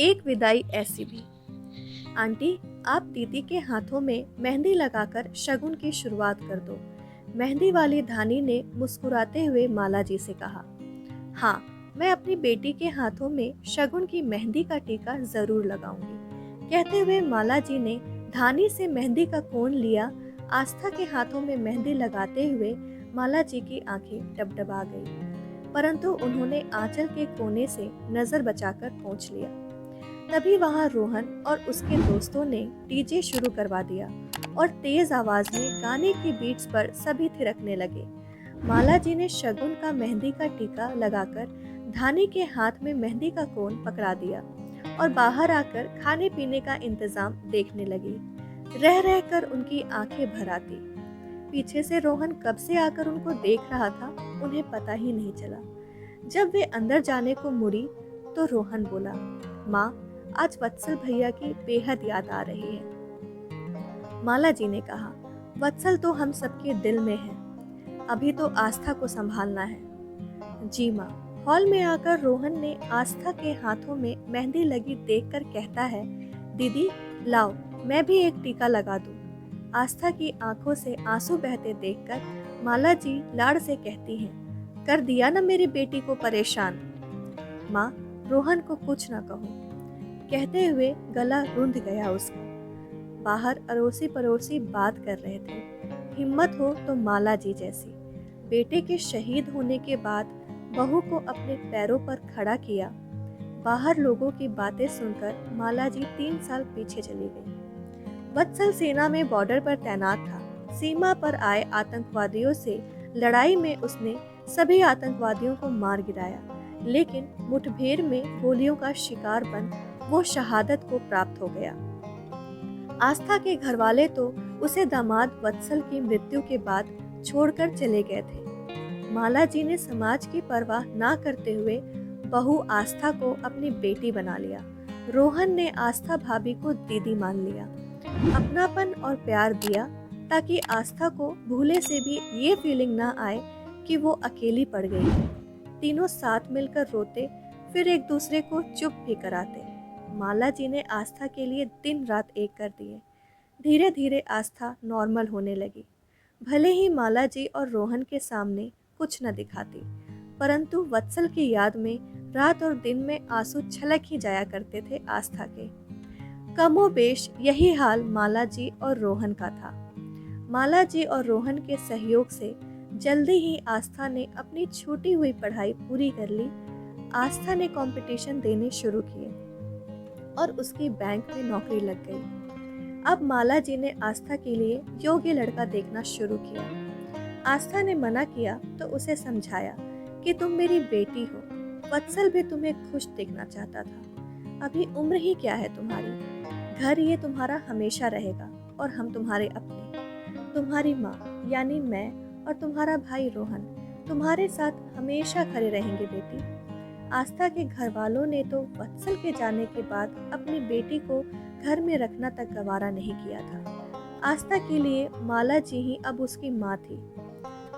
एक विदाई ऐसी भी। आंटी, आप दीदी के हाथों में मेहंदी लगाकर शगुन की शुरुआत कर दो। मेहंदी वाली धानी ने मुस्कुराते हुए माला जी से कहा। हाँ, मैं अपनी बेटी के हाथों में शगुन की मेहंदी का टीका जरूर लगाऊंगी। कहते हुए माला जी ने धानी से मेहंदी का कोन लिया। आस्था के हाथों में मेहंदी लगाते हुए माला जी की आंखें डबडबा गई, परंतु उन्होंने आंचल के कोने से नजर बचाकर पोंछ लिया। तभी वहां रोहन और उसके दोस्तों ने डीजे शुरू करवा दिया और तेज आवाज में गाने की बीट्स पर सभी थिरकने लगे। माला जी ने शगुन का मेहंदी का टीका लगाकर धानी के हाथ में मेहंदी का कोन पकड़ा दिया और बाहर आकर खाने पीने का इंतजाम देखने लगी। रह रहकर उनकी आंखें भर आती। पीछे से रोहन कब से आकर उनको देख रहा था, उन्हें पता ही नहीं चला। जब वे अंदर जाने को मुड़ी तो रोहन बोला, माँ, आज वत्सल भैया की बेहद याद आ रही है। माला जी ने कहा, वत्सल तो हम सबके दिल में है, अभी तो आस्था को संभालना है। जी माँ। हॉल में आकर रोहन ने आस्था के हाथों में मेहंदी लगी देखकर कहता है, दीदी लाओ, मैं भी एक टीका लगा दूं। आस्था की आंखों से आंसू बहते देखकर माला जी लाड़ से कहती हैं, कर दिया ना मेरी बेटी को परेशान। माँ, रोहन को कुछ ना कहो, कहते हुए गला रुंध गया उसका। बाहर अड़ोसी पड़ोसी बात कर रहे थे, हिम्मत हो तो माला जी जैसी। बेटे के शहीद होने के बाद बहू को अपने पैरों पर खड़ा किया। बाहर लोगों की बातें सुनकर माला जी 3 साल पीछे चली गई। वत्सल सेना में बॉर्डर पर तैनात था। सीमा पर आए आतंकवादियों से लड़ाई में उसने सभी आतंकवादियों को मार गिराया, लेकिन मुठभेड़ में गोलियों का शिकार बन वो शहादत को प्राप्त हो गया। आस्था के घरवाले तो उसे दामाद वत्सल की मृत्यु के बाद छोड़कर चले गए थे। माला जी ने समाज की परवाह ना करते हुए बहू आस्था को अपनी बेटी बना लिया। रोहन ने आस्था भाभी को दीदी मान लिया, अपनापन और प्यार दिया ताकि आस्था को भूले से भी ये फीलिंग ना आए कि वो अकेली पड़ गई है। तीनों साथ मिलकर रोते, फिर एक दूसरे को चुप भी कराते। माला जी ने आस्था के लिए दिन रात एक कर दिए। धीरे धीरे आस्था नॉर्मल होने लगी। भले ही माला जी और रोहन के सामने कुछ न दिखाती, परंतु वत्सल की याद में रात और दिन में आंसू छलक ही जाया करते थे आस्था के। कमोबेश यही हाल माला जी और रोहन का था। माला जी और रोहन के सहयोग से जल्दी ही आस्था ने अपनी छूटी हुई पढ़ाई पूरी कर ली। आस्था ने कंपटीशन देने शुरू किए और उसकी बैंक में नौकरी लग गई। अब माला जी ने आस्था के लिए योग्य लड़का देखना शुरू किया। आस्था ने मना किया तो उसे समझाया कि तुम मेरी बेटी हो, वत्सल भी तुम्हें खुश देखना चाहता था। अभी उम्र ही क्या है तुम्हारी, घर ये तुम्हारा हमेशा रहेगा और हम तुम्हारे अपने। तुम्हारी माँ यानी मैं और तुम्हारा भाई रोहन तुम्हारे साथ हमेशा खड़े रहेंगे बेटी। आस्था के घर वालों ने तो वत्सल के जाने के बाद अपनी बेटी को घर में रखना तक गवारा नहीं किया था। आस्था के लिए माला जी ही अब उसकी माँ थी।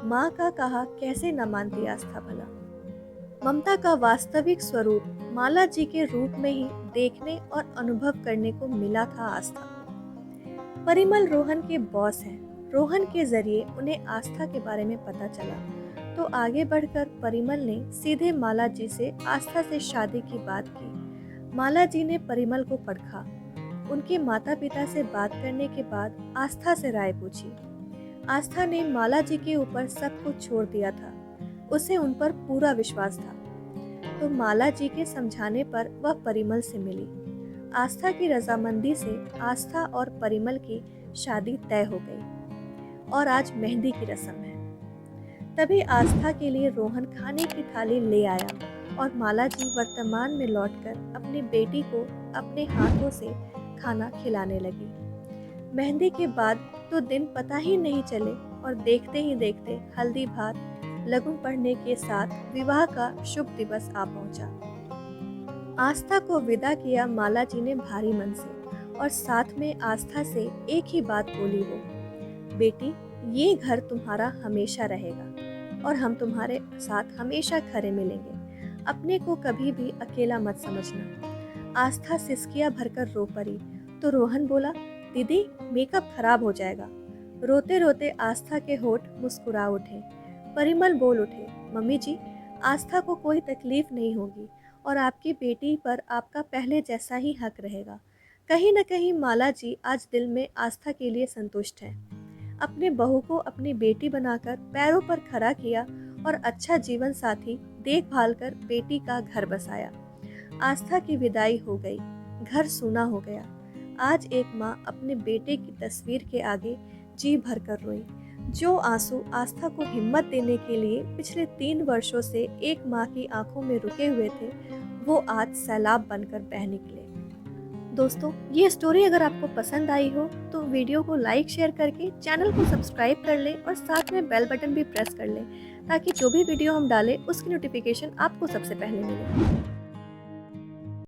माँ का कहा कैसे न मानती आस्था भला। ममता का वास्तविक स्वरूप माला जी के रूप में ही देखने और अनुभव करने को मिला था आस्था। परिमल रोहन के बॉस हैं। रोहन के जरिए उन्हें आस्था के बारे में पता चला तो आगे बढ़कर परिमल ने सीधे माला जी से आस्था से शादी की बात की। माला जी ने परिमल को परखा। उनके माता पिता से बात करने के बाद आस्था से राय पूछी। आस्था ने माला जी के ऊपर सब कुछ छोड़ दिया था। उसे उन पर पूरा विश्वास था, तो माला जी के समझाने पर वह परिमल से मिली। आस्था की रजामंदी से आस्था और परिमल की शादी तय हो गई और आज मेहंदी की रस्म है। तभी आस्था के लिए रोहन खाने की थाली ले आया और माला जी वर्तमान में लौटकर अपनी बेटी को अपने हाथों से खाना खिलाने लगी। मेहंदी के बाद तो दिन पता ही नहीं चले और देखते ही देखते हल्दी भात लगन पड़ने के साथ विवाह का शुभ दिवस आ पहुंचा। आस्था को विदा किया माला जी ने भारी मन से और साथ में आस्था से एक ही बात बोली वो, बेटी ये घर तुम्हारा हमेशा रहेगा और हम तुम्हारे साथ हमेशा खड़े मिलेंगे। अपने को कभी भी अकेला मत समझना। आस्था सिसकियां भरकर रो पड़ी तो रोहन बोला, दीदी मेकअप खराब हो जाएगा। रोते रोते आस्था के होठ मुस्कुरा उठे। परिमल बोल उठे, मम्मी जी, आस्था को कोई तकलीफ नहीं होगी और आपकी बेटी पर आपका पहले जैसा ही हक रहेगा। कहीं न कहीं माला जी आज दिल में आस्था के लिए संतुष्ट हैं। अपने बहू को अपनी बेटी बनाकर पैरों पर खड़ा किया और अच्छा जीवन साथी देखभाल कर बेटी का घर बसाया। आस्था की विदाई हो गई, घर सूना हो गया। आज एक माँ अपने बेटे की तस्वीर के आगे जी भरकर रोई। जो आंसू आस्था को हिम्मत देने के लिए पिछले 3 वर्षों से एक माँ की आंखों में रुके हुए थे, वो आज सैलाब बनकर बह निकले। दोस्तों, ये स्टोरी अगर आपको पसंद आई हो तो वीडियो को लाइक शेयर करके चैनल को सब्सक्राइब कर लें और साथ में बेल बटन भी प्रेस कर लें ताकि जो भी वीडियो हम डालें उसकी नोटिफिकेशन आपको सबसे पहले मिले।